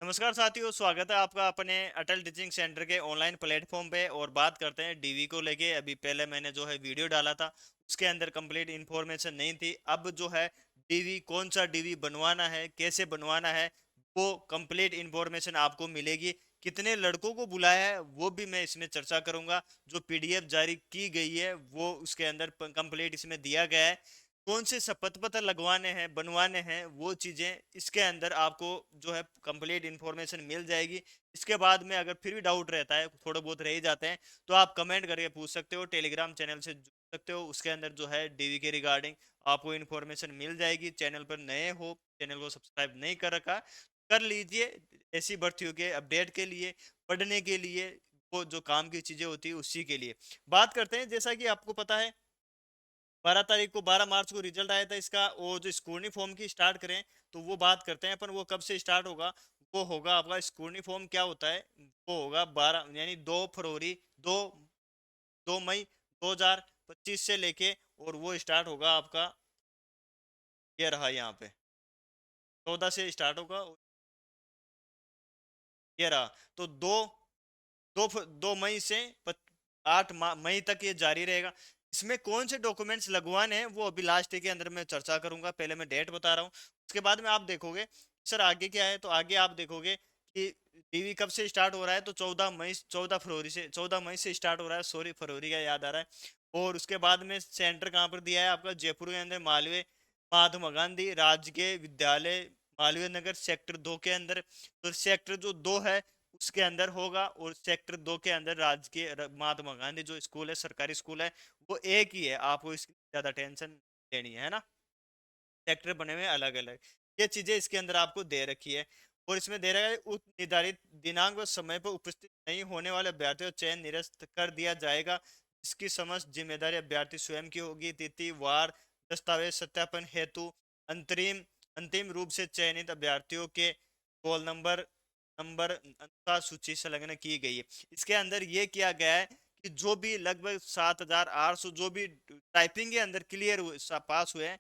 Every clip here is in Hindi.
नमस्कार साथियों, स्वागत है आपका अपने अटल टीचिंग सेंटर के ऑनलाइन प्लेटफॉर्म पे। और बात करते हैं डीवी को लेके। अभी पहले मैंने जो है वीडियो डाला था, उसके अंदर कंप्लीट इन्फॉर्मेशन नहीं थी। अब जो है डीवी, कौन सा डीवी बनवाना है, कैसे बनवाना है, वो कंप्लीट इन्फॉर्मेशन आपको मिलेगी। कितने लड़कों को बुलाया है वो भी मैं इसमें चर्चा करूंगा। जो पीडीएफ जारी की गई है वो उसके अंदर कंप्लीट इसमें दिया गया है। कौन से शपथ पत्र लगवाने हैं, बनवाने हैं, वो चीजें इसके अंदर आपको जो है कंप्लीट इन्फॉर्मेशन मिल जाएगी। इसके बाद में अगर फिर भी डाउट रहता है, थोड़े बहुत रह ही जाते हैं, तो आप कमेंट करके पूछ सकते हो। टेलीग्राम चैनल से जुड़ सकते हो, उसके अंदर जो है डीवी के रिगार्डिंग आपको इन्फॉर्मेशन मिल जाएगी। चैनल पर नए हो, चैनल को सब्सक्राइब नहीं कर रखा, कर लीजिए। ऐसी भर्तियों के अपडेट के लिए, पढ़ने के लिए, वो जो काम की चीजें होती है उसी के लिए। बात करते हैं, जैसा कि आपको पता है 12 तारीख को, 12 मार्च को रिजल्ट आया था इसका। वो जो स्कूली फॉर्म की स्टार्ट करें तो वो बात करते हैं अपन, वो कब से स्टार्ट होगा। वो होगा आपका स्कूली फॉर्म क्या होता है, वो होगा 12 यानी 2 फरवरी, 2 मई 2025 से लेके, और वो स्टार्ट होगा आपका, ये रहा यहाँ पे, 14 से स्टार्ट होगा। ये रहा। तो 2 मई से 8 मई तक ये जारी रहेगा। इसमें कौन से डॉक्यूमेंट्स लगवाने हैं वो अभी लास्ट के अंदर मैं चर्चा करूंगा। पहले मैं डेट बता रहा हूँ, उसके बाद में आप देखोगे सर आगे क्या है। तो आगे आप देखोगे कि टीवी कब से स्टार्ट हो रहा है। तो 14 मई, 14 फरवरी से स्टार्ट हो रहा है। सॉरी, फरवरी का याद आ रहा है। और उसके बाद में सेंटर कहाँ पर दिया है आपका, जयपुर के अंदर, मालवीय महात्मा गांधी राजकीय विद्यालय, मालवीय नगर, सेक्टर 2 के अंदर। तो सेक्टर 2 है उसके अंदर होगा। और सेक्टर 2 के अंदर राजकीय महात्मा गांधी जो स्कूल है, सरकारी स्कूल है, वो एक ही है। आपको इसकी ज्यादा टेंशन लेनी है ना। सेक्टर बने हुए अलग अलग, ये चीजें इसके अंदर आपको दे रखी है। और इसमें दे रहा है उस निर्धारित दिनांक व समय पर उपस्थित नहीं होने वाले अभ्यर्थियों का चयन निरस्त कर दिया जाएगा। इसकी समस्त जिम्मेदारी अभ्यर्थी स्वयं की होगी। तिथि वार दस्तावेज सत्यापन हेतु अंतरिम अंतिम रूप से चयनित अभ्यर्थियों के रोल नंबर अनुसार सूची संलग्न की गई है। इसके अंदर ये किया गया है कि जो भी लगभग 7,800 जो भी टाइपिंग के अंदर क्लियर हुए, पास हुए हैं,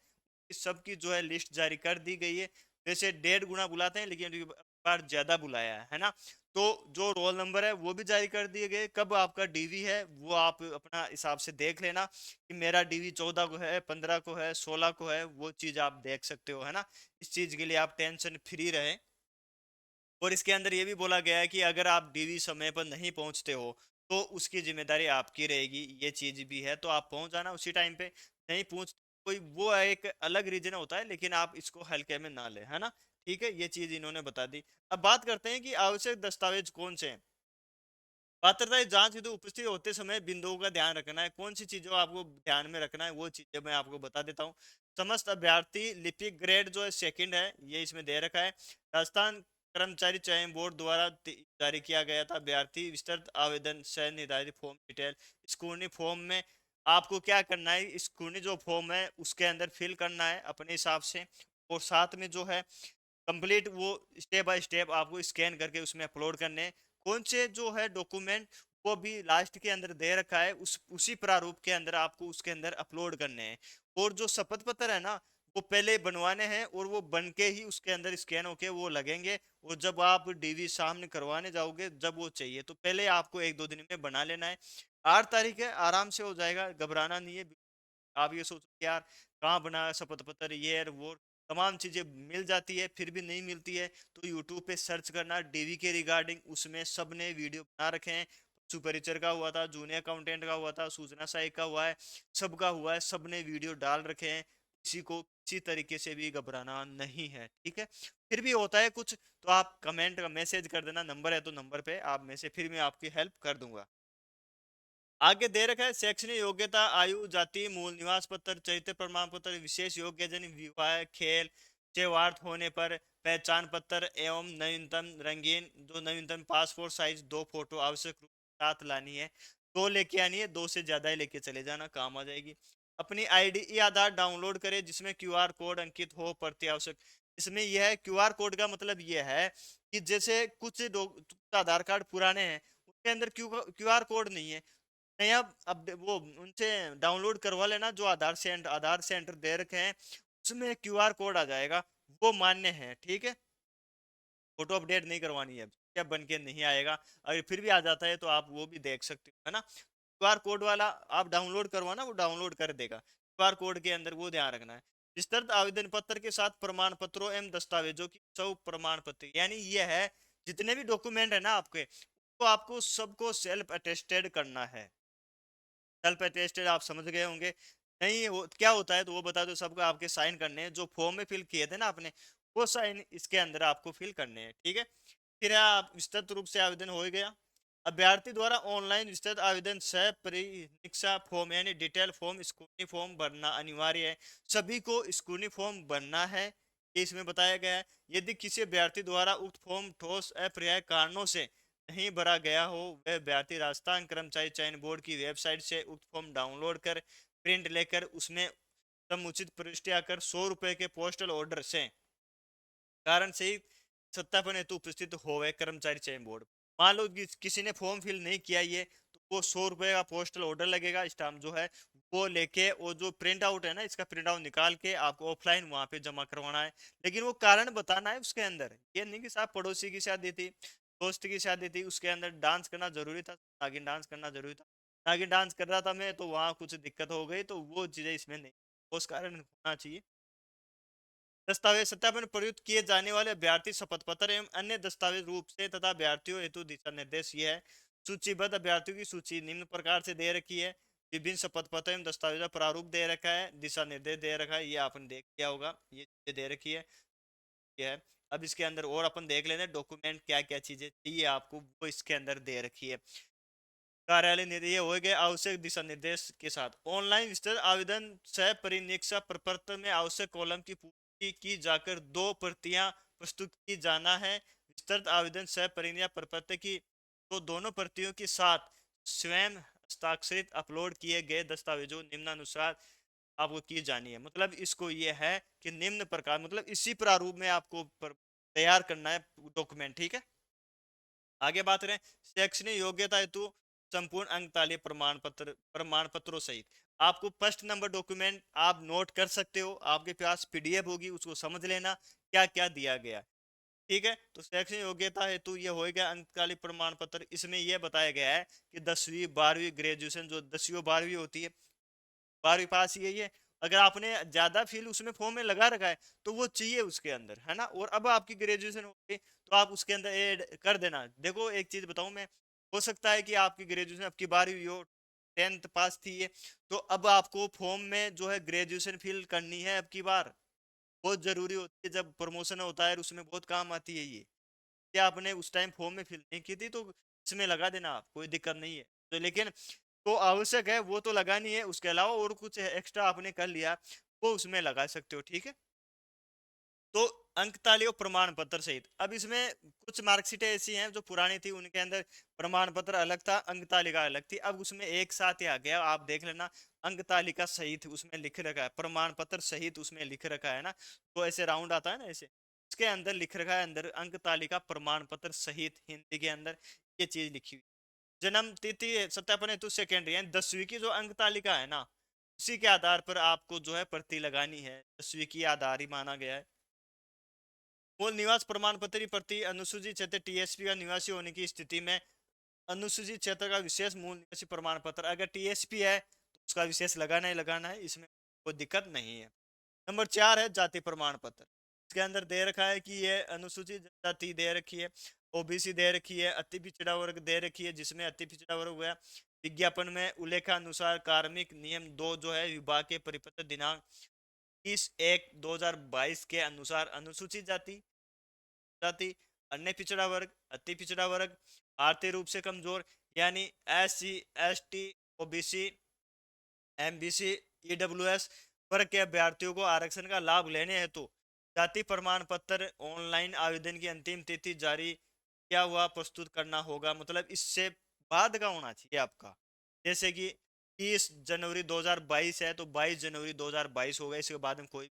इस सब की जो है लिस्ट जारी कर दी गई है। वैसे 1.5 गुना बुलाते हैं, लेकिन इस बार ज्यादा बुलाया है ना। तो जो रोल नंबर है वो भी जारी कर दिए गए। कब आपका डीवी है वो आप अपना हिसाब से देख लेना कि मेरा डीवी 14 को है, 15 को है, 16 को है, वो चीज आप देख सकते हो, है ना। इस चीज के लिए आप टेंशन फ्री रहे। और इसके अंदर ये भी बोला गया है कि अगर आप डीवी समय पर नहीं पहुंचते हो तो उसकी जिम्मेदारी आपकी रहेगी। ये चीज भी है, तो आप पहुंच जाना उसी टाइम पे। नहीं पहुंच, कोई वो एक अलग रीजन होता है, लेकिन आप इसको हल्के में ना ले, है ना। ठीक है, ये चीज इन्होंने बता दी। अब बात करते हैं कि आवश्यक दस्तावेज कौन से हैं। पात्रता की जांच हेतु उपस्थित होते समय बिंदुओं का ध्यान रखना है। कौन सी चीजों आपको ध्यान में रखना है वो चीजें मैं आपको बता देता हूँ। समस्त अभ्यर्थी लिपिक ग्रेड जो है सेकंड है, ये इसमें दे रखा है। राजस्थान कर्मचारी चयन बोर्ड द्वारा जारी किया गया था अभ्यर्थी विस्तृत आवेदन सह निर्धारित फॉर्म डिटेल। स्क्रूटनी फॉर्म में आपको क्या करना है, स्क्रूटनी जो फॉर्म है उसके अंदर फिल करना है अपने हिसाब से। और साथ में जो है कंप्लीट वो स्टेप बाय स्टेप आपको स्कैन करके उसमें अपलोड करने हैं। कौन से जो है डॉक्यूमेंट, वो भी लास्ट के अंदर दे रखा है, उसी प्रारूप के अंदर आपको उसके अंदर अपलोड करने हैं। और जो शपथ पत्र है ना, वो पहले बनवाने हैं, और वो बन के ही उसके अंदर स्कैन होके वो लगेंगे। और जब आप डीवी सामने करवाने जाओगे, जब वो चाहिए, तो पहले आपको 1-2 दिन में बना लेना है। 8 तारीख है, आराम से हो जाएगा, घबराना नहीं है। आप ये सोचो कि यार कहाँ बना है शपथ पत्र, ये है वो, तमाम चीजें मिल जाती है, फिर भी नहीं मिलती है तो यूट्यूब पे सर्च करना डीवी के रिगार्डिंग। उसमें सब ने वीडियो बना रखे हैं। सुपरचर का हुआ था, जूनियर अकाउंटेंट का हुआ था, सूचना सहायक का हुआ है, सबका हुआ है, सब ने वीडियो डाल रखे हैं। किसी को किसी तरीके से भी घबराना नहीं है, ठीक है। फिर भी होता है कुछ तो आप कमेंट का मैसेज कर देना, नंबर है तो नंबर पे आप में से फिर मैं आपकी हेल्प कर दूंगा। आगे दे रखा है शैक्षणिक योग्यता, आयु, जाति, मूल निवास पत्र, चरित्र प्रमाण पत्र, विशेष योग्यजन, विवाह, खेल, त्यौहार होने पर पहचान पत्र एवं नवीनतम रंगीन, जो नवीनतम पासपोर्ट साइज 2 फोटो आवश्यक रूप से साथ लानी है। 2 लेके आनी है, 2 से ज्यादा ही लेके चले जाना, काम आ जाएगी। अपनी आईडी या आधार डाउनलोड करें जिसमें क्यूआर कोड अंकित हो, प्रति आवश्यक। इसमें यह है, क्यूआर कोड का मतलब यह है कि जैसे कुछ आधार कार्ड पुराने हैं, उनके अंदर क्यूआर कोड नहीं है। नहीं, अब वो उनसे डाउनलोड करवा लेना, जो आधार सेंटर दे रखे हैं उसमें क्यूआर कोड आ जाएगा, वो मान्य है, ठीक है। फोटो अपडेट नहीं करवानी है, क्या बन के नहीं आएगा। अगर फिर भी आ जाता है तो आप वो भी देख सकते हो, है ना। क्यूआर कोड वाला आप डाउनलोड करवाना, वो डाउनलोड कर देगा क्यूआर कोड के अंदर, वो ध्यान रखना है। विस्तृत आवेदन पत्र के साथ प्रमाण पत्रों एवं दस्तावेजों की सब प्रमाण पत्र, यानी ये है जितने भी डॉक्यूमेंट है ना आपके, तो आपको सबको सेल्फ अटेस्टेड करना है। सेल्फ अटेस्टेड आप समझ गए होंगे, नहीं वो क्या होता है तो वो बता दो सबको। आपके साइन करने हैं जो फॉर्म में फिल किए थे ना आपने, वो साइन इसके अंदर आपको फिल करने हैं, ठीक है। फिर आप विस्तृत रूप से आवेदन हो गया। अभ्यर्थी द्वारा ऑनलाइन विस्तृत आवेदन सह परीक्षा फॉर्म यानी डिटेल फॉर्म स्क्रूटनी फॉर्म भरना अनिवार्य है। सभी को स्क्रूटनी फॉर्म भरना है, ये इसमें बताया गया है। यदि किसी अभ्यर्थी द्वारा उक्त फॉर्म ठोस अप्रिय कारणों से नहीं भरा गया हो, वह अभ्यर्थी राजस्थान कर्मचारी चयन बोर्ड की वेबसाइट से उक्त फॉर्म डाउनलोड कर प्रिंट लेकर उसमें समुचित प्रविष्टियां कर 100 रुपए के पोस्टल ऑर्डर से कारण से ही सत्यापन हेतु उपस्थित होवे कर्मचारी चयन बोर्ड। मान लो किसी ने फॉर्म फिल नहीं किया ये, तो वो 100 रुपए का पोस्टल ऑर्डर लगेगा, स्टाम्प जो है वो लेके, वो जो प्रिंट आउट है ना इसका प्रिंट आउट निकाल के आपको ऑफलाइन वहां पे जमा करवाना है। लेकिन वो कारण बताना है उसके अंदर, ये नहीं कि साहब पड़ोसी की शादी थी, दोस्त की शादी थी, उसके अंदर डांस करना जरूरी था, नागिन डांस करना जरूरी था, नागिन डांस कर रहा था मैं तो वहां कुछ दिक्कत हो गई, तो वो चीजें इसमें नहीं, उस कारण होना चाहिए। दस्तावेज सत्यापन प्रयुक्त किए जाने वाले अभ्यर्थी शपथ पत्र एवं अन्य दस्तावेज रूप से तथा अभ्यर्थियों हेतु दिशा निर्देश ये है। सूचीबद्ध अभ्यर्थियों की सूची निम्न प्रकार से दे रखी है। विभिन्न शपथ पत्र एवं दस्तावेजों का प्रारूप दे रखा है, दिशा निर्देश दे रखा है, ये आपने देख लिया होगा, ये दे रखी है, ये है। अब इसके अंदर और अपन देख लेते हैं डॉक्यूमेंट क्या क्या चीजें चाहिए आपको, वो इसके अंदर दे रखी है। कार्यालय ये हो गए आवश्यक दिशा निर्देश के साथ। ऑनलाइन विस्तृत आवेदन सह परिनीक्षा प्रपत्र में आवश्यक कॉलम की पूर्ति की जाकर 2 प्रतियां प्रस्तुत की जाना है। विस्तृत आवेदन सह परिनीक्षा प्रपत्र की तो दोनों प्रतियों के साथ स्वयं हस्ताक्षरित अपलोड किए गए दस्तावेजों निम्नानुसार आपको की जानी है। मतलब इसको ये है कि निम्न प्रकार, मतलब इसी प्रारूप में आपको तैयार करना है डॉक्यूमेंट, ठीक है। आगे बात करें शैक्षणिक योग्यता हेतु संपूर्ण अंक तालिए प्रमाण पत्रों सहित आपको फर्स्ट नंबर डॉक्यूमेंट आप नोट कर सकते हो, आपके पास पीडीएफ होगी, उसको समझ लेना क्या क्या दिया गया, ठीक है। तो शैक्षणिक योग्यता हेतु ये हो गया अंकतालिक प्रमाण पत्र। इसमें यह बताया गया है कि 10वीं 12वीं ग्रेजुएशन, जो 10वीं और 12वीं होती है, 12वीं पास ही है ये। अगर आपने ज्यादा फील उसमें फॉर्म में लगा रखा है तो वो चाहिए उसके अंदर, है ना। और अब आपकी ग्रेजुएशन हो गई तो आप उसके अंदर ऐड कर देना। देखो एक चीज बताऊं मैं, हो सकता है कि आपकी ग्रेजुएशन आपकी 12वीं हो, 10th पास थी ये, तो अब आपको फॉर्म में जो है ग्रेजुएशन फिल करनी है अब की बार, बहुत जरूरी होती है, जब प्रमोशन होता है उसमें बहुत काम आती है ये। क्या आपने उस टाइम फॉर्म में फिल नहीं की थी तो इसमें लगा देना आप, कोई दिक्कत नहीं है। तो लेकिन तो आवश्यक है वो तो लगानी है, उसके अलावा और कुछ एक्स्ट्रा आपने कर लिया वो उसमें लगा सकते हो, ठीक है। तो अंक तालियों प्रमाण पत्र सहित, अब इसमें कुछ मार्कशीटें ऐसी हैं जो पुरानी थी, उनके अंदर प्रमाण पत्र अलग था, अंक तालिका अलग थी, अब उसमें एक साथ ही आ गया, आप देख लेना। अंक तालिका सहित उसमें लिख रखा है, प्रमाण पत्र सहित उसमें लिख रखा है ना, तो ऐसे राउंड आता है ना ऐसे, उसके अंदर लिख रखा है अंदर अंक तालिका प्रमाण पत्र सहित, हिंदी के अंदर ये चीज लिखी हुई। जन्म तिथि सत्यापन हेतु सेकेंडरी यानी 10वीं की जो अंक तालिका है ना, उसी के आधार पर आपको जो है प्रति लगानी है, 10वीं की आधार ही माना गया है। मूल निवास प्रमाण पत्र की प्रति अनुसूचित क्षेत्र टीएसपी का निवासी होने की स्थिति में अनुसूचित क्षेत्र का विशेष मूल निवासी प्रमाण पत्र, अगर टीएसपी है तो उसका विशेष लगाना ही लगाना है, इसमें कोई दिक्कत नहीं है। नंबर 4 है जाति प्रमाण पत्र। इसके अंदर दे रखा है कि ये अनुसूचित जाति दे रखी है, ओबीसी दे रखी है, अति पिछड़ा वर्ग दे रखी है, जिसमें अति पिछड़ा वर्ग हुआ विज्ञापन में उल्लेखानुसार कार्मिक नियम 2 जो है विभाग के परिपत्र दिनांक 30/1/2022 के अनुसार अनुसूचित जाति जाति, अन्य पिछड़ा वर्ग, अति पिछड़ा वर्ग, आर्थिक रूप से कमजोर यानी SC ST OBC MBC EWS वर्ग के अभ्यर्थियों को आरक्षण का लाभ लेने हेतु जाति प्रमाण पत्र ऑनलाइन आवेदन की अंतिम तिथि जारी किया हुआ प्रस्तुत करना होगा। मतलब इससे बाद का होना चाहिए आपका, जैसे कि 30 जनवरी 2022 है तो 22 जनवरी 2022 होगा, इसके बाद में कोई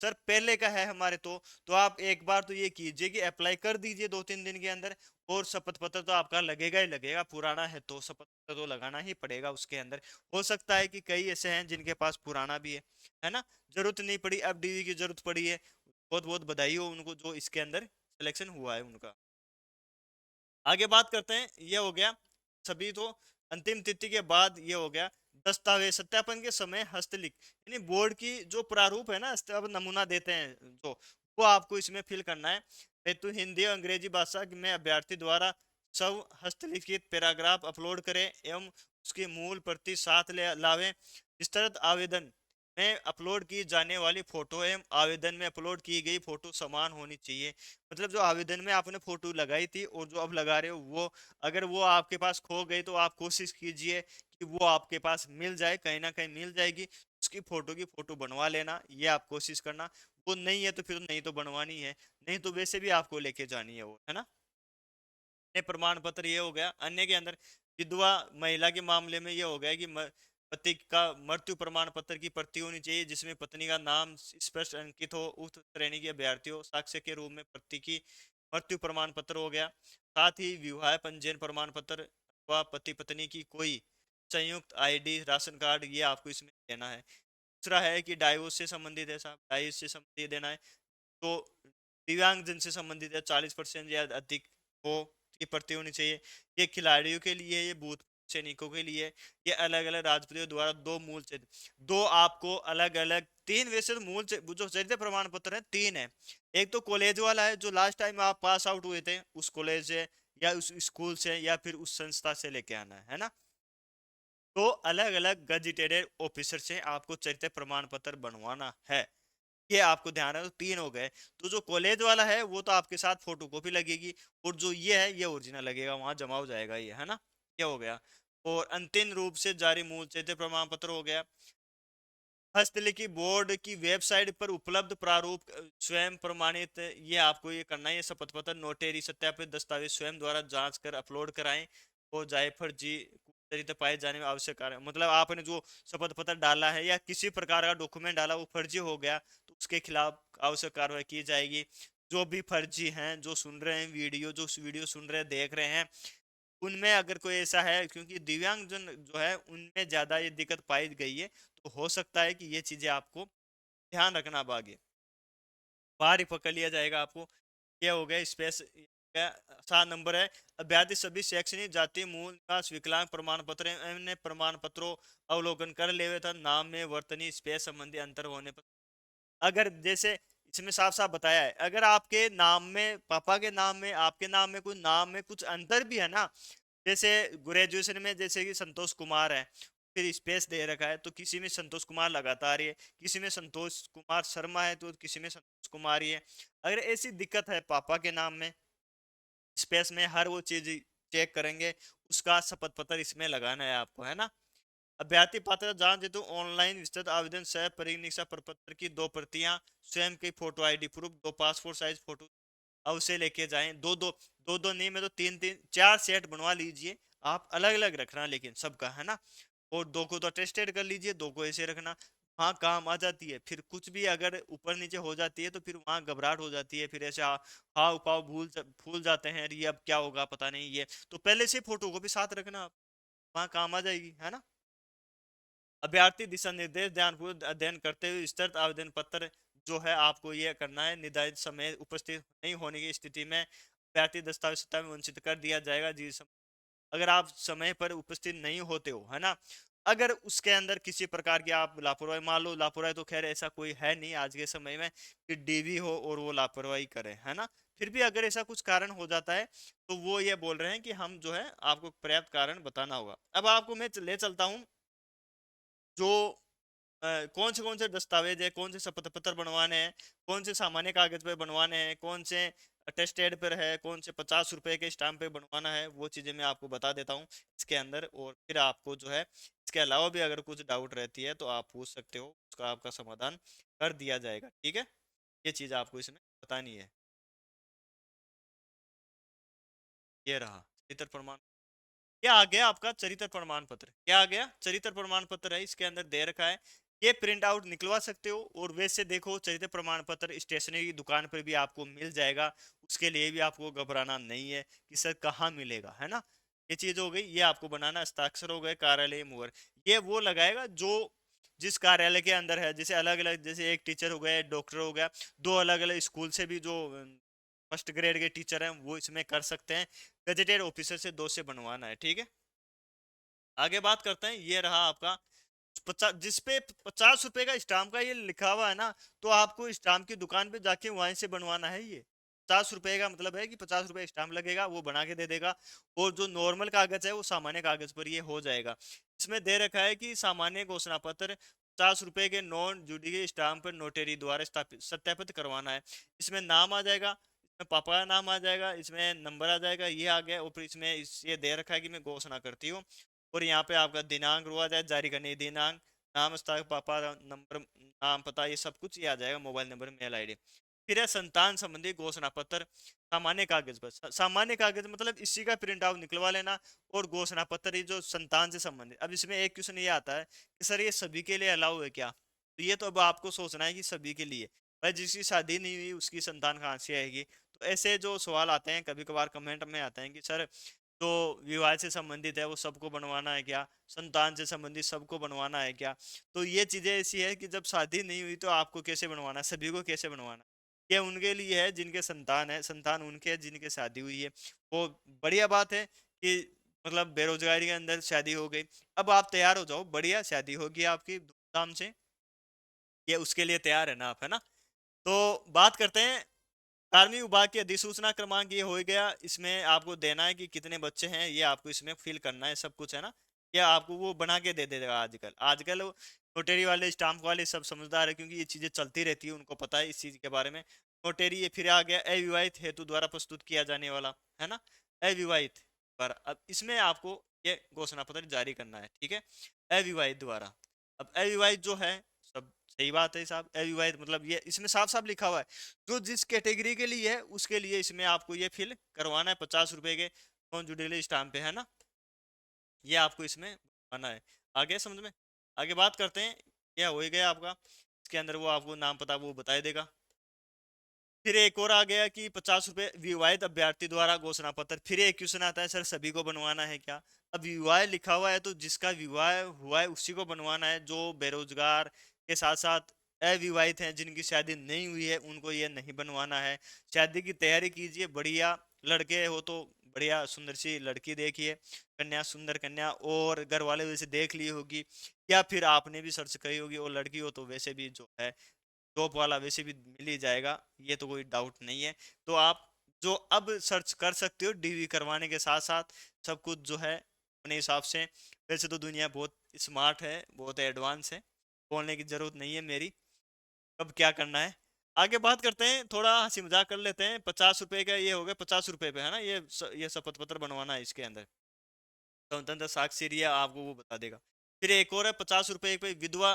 सर पहले का है हमारे तो आप एक बार तो ये कीजिए कि अप्लाई कर दीजिए 2-3 दिन के अंदर, और शपथ पत्र तो आपका लगेगा ही लगेगा, पुराना है तो शपथ पत्र तो लगाना ही पड़ेगा उसके अंदर। हो सकता है कि कई ऐसे हैं जिनके पास पुराना भी है ना, जरूरत नहीं पड़ी, अब डीवी की जरूरत पड़ी है, बहुत बहुत बधाई हो उनको जो इसके अंदर सिलेक्शन हुआ है उनका। आगे बात करते हैं, ये हो गया सभी तो अंतिम तिथि के बाद ये हो गया दस्तावेज सत्यापन के समय हस्तलिखित, यानी बोर्ड की जो प्रारूप है ना, अब नमूना देते हैं जो, वो आपको इसमें फिल करना है। हेतु हिंदी और अंग्रेजी भाषा में अभ्यर्थी द्वारा सब हस्तलिखित पैराग्राफ अपलोड करें एवं उसकी मूल प्रति साथ ले लावें। विस्तृत आवेदन में अपलोड की जाने वाली फोटो एवं आवेदन में अपलोड की गई फोटो समान होनी चाहिए। मतलब जो आवेदन में आपने फोटो लगाई थी और जो अब लगा रहे हो वो, अगर वो आपके पास खो गई तो आप कोशिश कीजिए कि वो आपके पास मिल जाए, कहीं ना कहीं मिल जाएगी, उसकी फोटो की फोटो बनवा लेना, ये आप कोशिश करना। वो नहीं है तो फिर नहीं तो बनवानी है, नहीं तो वैसे भी आपको लेके जानी है वो, है ना। ये प्रमाण पत्र ये हो गया। अन्य के अंदर विधवा महिला के मामले में ये हो गया कि पति का मृत्यु प्रमाण पत्र की प्रति होनी चाहिए जिसमें पत्नी का नाम स्पष्ट अंकित हो, उक्त श्रेणी के अभ्यर्थी हो, साक्ष्य के रूप में पति की मृत्यु प्रमाण पत्र हो गया। साथ ही विवाह पंजीयन प्रमाण पत्र अथवा पति पत्नी की कोई संयुक्त आईडी, राशन कार्ड, ये आपको इसमें देना है। दूसरा है कि डाइवोर्स से संबंधित है साहब, डाइवोर्स से संबंधित देना है। तो दिव्यांगजन से संबंधित है 40% या अधिक हो की भर्ती होनी चाहिए। ये खिलाड़ियों के लिए, ये बूथ सैनिकों के लिए, ये अलग अलग राजपत्रियों द्वारा दो मूल चरित्र, दो आपको अलग अलग, तीन वैसे तो मूल जो चरित्र प्रमाण पत्र है तीन है। एक तो कॉलेज वाला है जो लास्ट टाइम आप पास आउट हुए थे उस कॉलेज से या उस स्कूल से या फिर उस संस्था से लेके आना है ना। तो अलग अलग गजिटेटेड ऑफिसर से आपको चरित्र प्रमाण पत्र बनवाना है, ये आपको ध्यान है। तो तीन हो गए। तो जो कॉलेज वाला है वो तो आपके साथ फोटोकॉपी लगेगी, और जो ये है ये ओरिजिनल लगेगा, वहां जमा हो जाएगा ये, है ना। ये हो गया। और अंतिम रूप से जारी मूल चरित्र प्रमाण पत्र हो गया। हस्तलिखित बोर्ड की वेबसाइट पर उपलब्ध प्रारूप स्वयं प्रमाणित, ये आपको ये करना है। ये शपथ पत्र नोटेरी सत्यापित दस्तावेज स्वयं द्वारा जांच कर अपलोड कराएं, और जाए फर्जी चरित्र पाए जाने में आवश्यक कार्य, मतलब आपने जो शपथ पत्र डाला है या किसी प्रकार का डॉक्यूमेंट डाला वो फर्जी हो गया तो उसके खिलाफ आवश्यक कार्रवाई की जाएगी। जो भी फर्जी हैं, जो सुन रहे हैं वीडियो, जो वीडियो सुन रहे हैं देख रहे हैं, उनमें अगर कोई ऐसा है, क्योंकि दिव्यांगजन जो है उनमें ज्यादा ये दिक्कत पाई गई है, तो हो सकता है कि ये चीजें आपको ध्यान रखना। अब आगे बाहर ही पकड़ लिया जाएगा आपको। ये हो गया स्पेस का। 7 नंबर है अभ्यर्थी सभी शैक्षणिक जाति मूल निवास विकलांग प्रमाण पत्र एवं अन्य प्रमाण पत्रों अवलोकन कर लेवे था नाम में वर्तनी स्पेस संबंधी अंतर होने पर। अगर जैसे इसमें साफ साफ बताया है, अगर आपके नाम में, पापा के नाम में, आपके नाम में, कोई नाम में कुछ अंतर भी है ना, जैसे ग्रेजुएशन में जैसे कि संतोष कुमार है, फिर स्पेस दे रखा है तो किसी में संतोष कुमार लगातार ही है, किसी में संतोष कुमार शर्मा है तो किसी में संतोष कुमार ही है। अगर ऐसी दिक्कत है पापा के नाम में स्पेस में, हर वो चीज चेक करेंगे, उसका शपथ पत्र इसमें लगाना है आपको, है ना। अभ्यर्थी पात्रता जांच हेतु ऑनलाइन विस्तृत आवेदन सह परीक्षा प्रपत्र की 2 प्रतियां, स्वयं की photo ID proof, 2 passport size photo अवश्य लेके जाएं। दो दो, दो दो नहीं में तो तीन तीन, 4 सेट बनवा लीजिए आप, अलग अलग रखना लेकिन सबका, है ना। और दो को तो अटेस्टेड कर लीजिए, दो को ऐसे रखना। हाँ काम आ जाती है, फिर कुछ भी अगर ऊपर नीचे हो जाती है तो फिर वहां घबराहट हो जाती है, फिर ऐसे हाव पाव भूल जाते हैं, ये अब क्या होगा पता नहीं, ये तो पहले से फोटो को भी साथ रखना आप, वहां काम आ जाएगी, है ना। अभ्यर्थी दिशा निर्देश ध्यानपूर्वक अध्ययन करते हुए विस्तृत आवेदन पत्र जो है आपको यह करना है। निर्धारित समय उपस्थित नहीं होने की स्थिति में अभ्यर्थी दस्तावेज सत्ता में वंचित कर दिया जाएगा। अगर आप समय पर उपस्थित नहीं होते हो, है ना, अगर उसके अंदर किसी प्रकार की आप लापरवाही, मान लो लापरवाही तो खैर ऐसा कोई है नहीं आज के समय में कि डीवी हो और वो लापरवाही करे, है ना, फिर भी अगर ऐसा कुछ कारण हो जाता है तो वो ये बोल रहे हैं कि हम जो है आपको पर्याप्त कारण बताना होगा। अब आपको मैं ले चलता हूँ जो कौन से दस्तावेज है, कौन से शपथ पत्र बनवाने हैं, कौन से सामान्य कागज पे बनवाने हैं, कौन से अटेस्टेड पर है, कौन से 50 रुपए के स्टाम्प पे बनवाना है, वो चीज़ें मैं आपको बता देता हूँ इसके अंदर। और फिर आपको जो है इसके अलावा भी अगर कुछ डाउट रहती है तो आप पूछ सकते हो, उसका आपका समाधान कर दिया जाएगा, ठीक है। ये चीज़ आपको इसमें बतानी है। ये रहा चरित्र प्रमाण। क्या आ गया आपका चरित्र प्रमाण पत्र, क्या आ गया चरित्र प्रमाण पत्र है, इसके अंदर दे रखा है। ये प्रिंट आउट निकलवा सकते हो, और वैसे देखो चरित्र प्रमाण पत्र स्टेशनरी की दुकान पर भी आपको मिल जाएगा, उसके लिए भी आपको घबराना नहीं है कि सर कहाँ मिलेगा, है ना। ये चीज हो गई, ये आपको बनाना। हस्ताक्षर हो गए, कार्यालय मुहर, ये वो लगाएगा जो जिस कार्यालय के अंदर है। जैसे अलग अलग, जैसे एक टीचर हो गया, डॉक्टर हो गया, दो अलग अलग स्कूल से भी जो फर्स्ट ग्रेड के टीचर हैं वो इसमें कर सकते हैं। गजेटेड ऑफिसर से 2 से बनवाना है, ठीक है। आगे बात करते हैं, ये रहा आपका 50, जिसपे 50 रुपए का स्टाम्प का ये लिखा हुआ है ना, तो आपको स्टाम्प की दुकान पे जाके वहीं से बनवाना है ये। 50 रुपए का मतलब है कि 50 रुपए स्टाम्प लगेगा, वो बना के दे देगा। और जो नॉर्मल कागज है वो सामान्य कागज पर ये हो जाएगा। इसमें दे रखा है कि सामान्य घोषणा पत्र 50 रुपए के नॉन जुडिशियल स्टाम्प पर नोटरी द्वारा स्थापित सत्यापित करवाना है। इसमें नाम आ जाएगा, इसमें पापा का नाम आ जाएगा, इसमें नंबर आ जाएगा, ये आ गया। और फिर इसमें ये दे रखा है कि मैं घोषणा करती हूँ। और यहाँ पे आपका दिनांक हुआ जाए, जारी करने की दिनांक, नाम, स्थान, पापा नंबर, नाम, पता, ये सब कुछ ये आ जाएगा, मोबाइल नंबर, मेल आईडी। फिर है संतान संबंधी घोषणा पत्र सामान्य कागज पर। सामान्य कागज मतलब इसी का प्रिंट आउट निकलवा लेना। और घोषणा पत्र ये जो संतान से संबंधित। अब इसमें एक क्वेश्चन ये आता है कि सर ये सभी के लिए अलाउ है क्या? तो ये तो अब आपको सोचना है कि सभी के लिए। भाई जिसकी शादी नहीं हुई उसकी संतान कहाँ से आएगी? तो ऐसे जो सवाल आते हैं कभी कभार कमेंट में आते हैं कि सर जो विवाह से संबंधित है वो सबको बनवाना है क्या, संतान से संबंधित सबको बनवाना है क्या? तो ये चीजें ऐसी है कि जब शादी नहीं हुई तो आपको कैसे बनवाना है, सभी को कैसे बनवाना है? ये उनके लिए है जिनके संतान है, संतान उनके है जिनके शादी हुई है। वो बढ़िया बात है कि मतलब बेरोजगारी के अंदर शादी हो गई। अब आप तैयार हो जाओ, बढ़िया शादी होगी आपकी धूमधाम से। ये उसके लिए तैयार है ना आप, है ना? तो बात करते हैं कार्मिक विभाग की अधिसूचना क्रमांक, ये हो गया। इसमें आपको देना है कि कितने बच्चे हैं, ये आपको इसमें फिल करना है, सब कुछ है ना। ये आपको वो बना के दे देगा। आजकल आजकल नोटेरी वाले, स्टाम्प वाले सब समझदार है, क्योंकि ये चीजें चलती रहती है, उनको पता है इस चीज के बारे में। नोटेरी, ये फिर आ गया अविवाहित हेतु द्वारा प्रस्तुत किया जाने वाला, है ना, अविवाहित द्वारा। अब इसमें आपको ये घोषणा पत्र जारी करना है, ठीक है, अविवाहित द्वारा। अब अविवाहित जो है, सब सही बात है साहब, अविवाहित मतलब ये इसमें साफ साफ लिखा हुआ है जो जिस कैटेगरी के लिए है उसके लिए इसमें आपको ये फिल करवाना है 50 रुपए के नॉन जुडिशियल स्टाम्प पे, है ना। ये आपको इसमें आना है। आगे समझ में? आगे बात करते हैं, यह हो ही गया आपका। इसके अंदर वो आपको नाम पता वो बता देगा। फिर एक और आ गया कि 50 रुपए विवाहित अभ्यर्थी द्वारा घोषणा पत्र। फिर एक क्वेश्चन आता है, सर सभी को बनवाना है क्या? अब विवाह लिखा हुआ है तो जिसका विवाह हुआ है उसी को बनवाना है। जो बेरोजगार के साथ साथ अविवाहित हैं, जिनकी शादी नहीं हुई है, उनको ये नहीं बनवाना है। शादी की तैयारी कीजिए, बढ़िया लड़के हो तो बढ़िया सुंदर सी लड़की देखिए, कन्या, सुंदर कन्या, और घर वाले वैसे देख ली होगी, या फिर आपने भी सर्च करी होगी, और लड़की हो तो वैसे भी जो है टॉप वाला वैसे भी मिल ही जाएगा, ये तो कोई डाउट नहीं है। तो आप जो अब सर्च कर सकते हो डीवी करवाने के साथ साथ सब कुछ जो है अपने हिसाब से। वैसे तो दुनिया बहुत स्मार्ट है, बहुत एडवांस है, बोलने की जरूरत नहीं है मेरी। अब क्या करना है, आगे बात करते हैं, थोड़ा हंसी मजाक कर लेते हैं। 50 रुपए का ये हो गया, 50 रुपए पे है ना, ये शपथ पत्र बनवाना है इसके अंदर। स्वतंत्र साक्षरी आपको वो बता देगा। फिर एक और है 50 रुपए पे विधवा,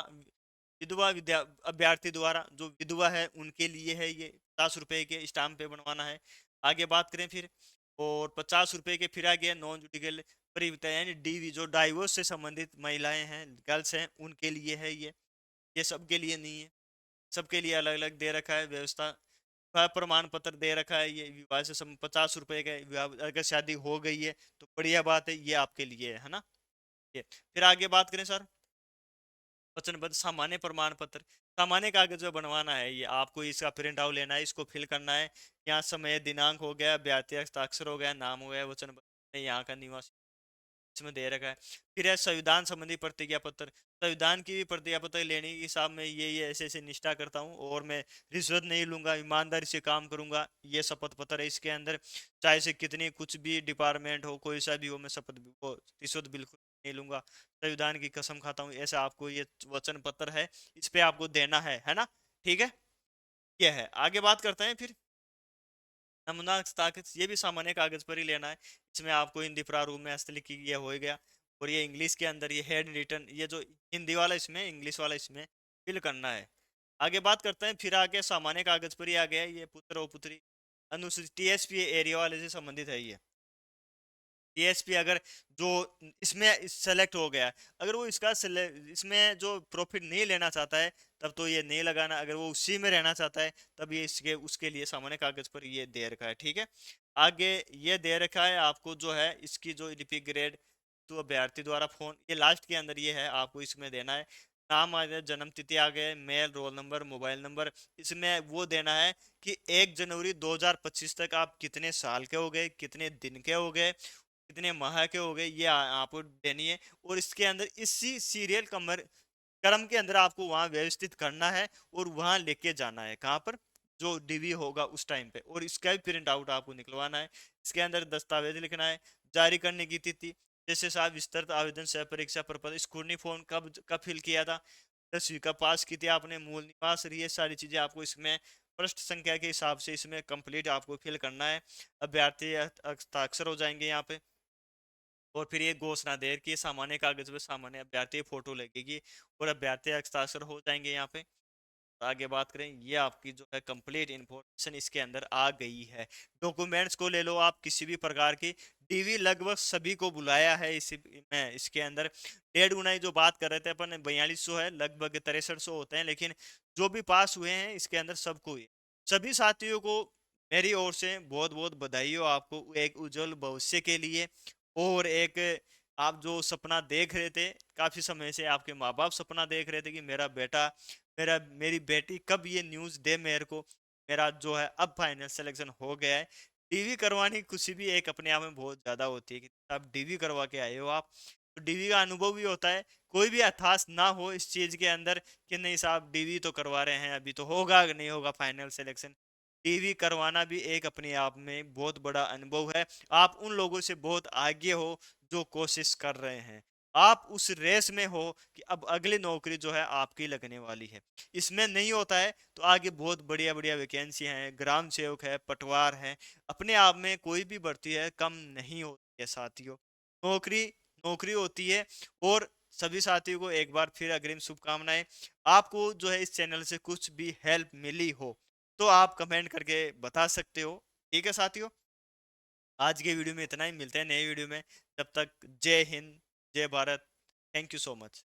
विधवा विद्या अभ्यर्थी द्वारा, जो विधवा है उनके लिए है ये, 50 रुपए के स्टाम्प पे बनवाना है। आगे बात करें फिर, और 50 रुपए के फिर आ गया नॉन जुडिशियल परिविता, यानी डीवी, जो डाइवोर्स से संबंधित महिलाएं हैं, गर्ल्स हैं, उनके लिए है ये सबके लिए नहीं है, सबके लिए अलग अलग दे रखा है व्यवस्था। विवाह प्रमाण पत्र दे रखा है, ये विवाह से 50 रुपए का विवाह, अगर शादी हो गई है तो बढ़िया बात है, ये आपके लिए है ना। ये फिर आगे बात करें सर, वचनबद्ध सामान्य प्रमाण पत्र, सामान्य कागज जो बनवाना है, ये आपको इसका प्रिंट आउट लेना है, इसको फिल करना है। यहाँ समय दिनांक हो गया, अभ्यर्थी हस्ताक्षर हो गया, नाम हो गया, वचनबद्ध यहाँ का निवासी इसमें दे रखा है। फिर है संविधान संबंधी प्रतिज्ञा पत्र, संविधान की भी प्रतिज्ञा पत्र लेने के हिसाब में ये ऐसे ऐसे निष्ठा करता हूँ, और मैं रिश्वत नहीं लूंगा, ईमानदारी से काम करूंगा, ये शपथ पत्र है इसके अंदर। चाहे से कितनी कुछ भी डिपार्टमेंट हो, कोई सा भी हो, मैं शपथ वो रिश्वत बिल्कुल नहीं लूंगा, संविधान की कसम खाता हूँ, ऐसा आपको ये वचन पत्र है, इस पे आपको देना है ना। ठीक है, ये है। आगे बात करते हैं फिर नमूना हस्ताक्षर, ये भी सामान्य कागज पर ही लेना है। इसमें आपको हिंदी प्रारूप में हस्तलिखित ये हो गया। और ये इंग्लिश के अंदर ये हेड रिटन, ये जो हिंदी वाला इसमें, इंग्लिश वाला इसमें फिल करना है। आगे बात करते हैं, फिर आगे सामान्य कागज पर ही आ गया ये पुत्र और पुत्री अनुसूचित टीएसपी एरिया वाले से संबंधित है ये। टीएसपी अगर जो इसमें सेलेक्ट हो गया, अगर वो इसमें जो प्रॉफिट नहीं लेना चाहता है तब तो ये नहीं लगाना, अगर वो उसी में रहना चाहता है तब ये इसके उसके लिए सामान्य कागज पर ये दे रखा है, ठीक है। आगे ये दे रखा है आपको जो है इसकी जो लिपि ग्रेड, तो अभ्यर्थी द्वारा फोन, ये लास्ट के अंदर ये है आपको इसमें देना है। नाम आ गया, जन्म तिथि आ गए, mail, roll number, mobile number. इसमें वो देना है कि 1 जनवरी 2025 तक आप कितने साल के हो गए, कितने दिन के हो गए, कितने माह के हो गए, ये आपको देनी है। और इसके अंदर इसी सीरियल कमर क्रम के अंदर आपको वहां व्यवस्थित करना है और वहां लेके जाना है, कहाँ पर, जो डीवी होगा उस टाइम पे। और इसका भी प्रिंट आउट आपको निकलवाना है। इसके अंदर दस्तावेज लिखना है, जारी करने की तिथि, जैसे साहब विस्तृत आवेदन सह परीक्षा प्रपत्र, स्क्रूटनी फॉर्म कब कब फिल किया था, 10वीं का पास की थी आपने, मूल निवास, ये सारी चीजें आपको इसमें पृष्ठ संख्या के हिसाब से इसमें कंप्लीट आपको फिल करना है। अभ्यर्थी हस्ताक्षर हो जाएंगे यहाँ पे। और फिर ये घोषणा देर की सामान्य कागज पे सामान्य अभ्यर्थी फोटो लगेगी और अभ्यर्थी हस्ताक्षर हो जाएंगे यहाँ पे। आगे बात करें, ये आपकी जो है कंप्लीट इंफॉर्मेशन इसके अंदर आ गई है। डॉक्यूमेंट्स को ले लो आप किसी भी प्रकार की, डीवी लगभग सभी को बुलाया है इसी में। इसके अंदर 1.5 गुना जो बात कर रहे थे अपन, 4200 है, लगभग 6300 होते हैं, लेकिन जो भी पास हुए हैं इसके अंदर सबको ही, सभी साथियों को मेरी ओर से बहुत बहुत बधाई हो आपको एक उज्जवल भविष्य के लिए। और एक आप जो सपना देख रहे थे काफी समय से, आपके माँ बाप सपना देख रहे थे कि मेरा बेटा, मेरी बेटी कब ये न्यूज़ दे मेरे को, मेरा जो है अब फाइनल सिलेक्शन हो गया है। डीवी करवाने की खुशी भी एक अपने आप में बहुत ज्यादा होती है कि आप डीवी करवा के आए हो आप, तो डीवी का अनुभव भी होता है। कोई भी अथास ना हो इस चीज के अंदर कि नहीं साहब डीवी तो करवा रहे हैं, अभी तो होगा कि नहीं होगा फाइनल सिलेक्शन। डीवी करवाना भी एक अपने आप में बहुत बड़ा अनुभव है। आप उन लोगों से बहुत आगे हो जो कोशिश कर रहे हैं, आप उस रेस में हो कि अब अगली नौकरी जो है आपकी लगने वाली है। इसमें नहीं होता है तो आगे बहुत बढ़िया बढ़िया वैकेंसी हैं, ग्राम सेवक है, पटवार है, अपने आप में कोई भी भर्ती है कम नहीं होती है साथियों। नौकरी नौकरी होती है। और सभी साथियों को एक बार फिर अग्रिम शुभकामनाएं। आपको जो है इस चैनल से कुछ भी हेल्प मिली हो तो आप कमेंट करके बता सकते हो। ठीक है साथियों, आज के वीडियो में इतना ही, मिलते हैं नए वीडियो में। तब तक जय हिंद, जय Bharat, thank you so much.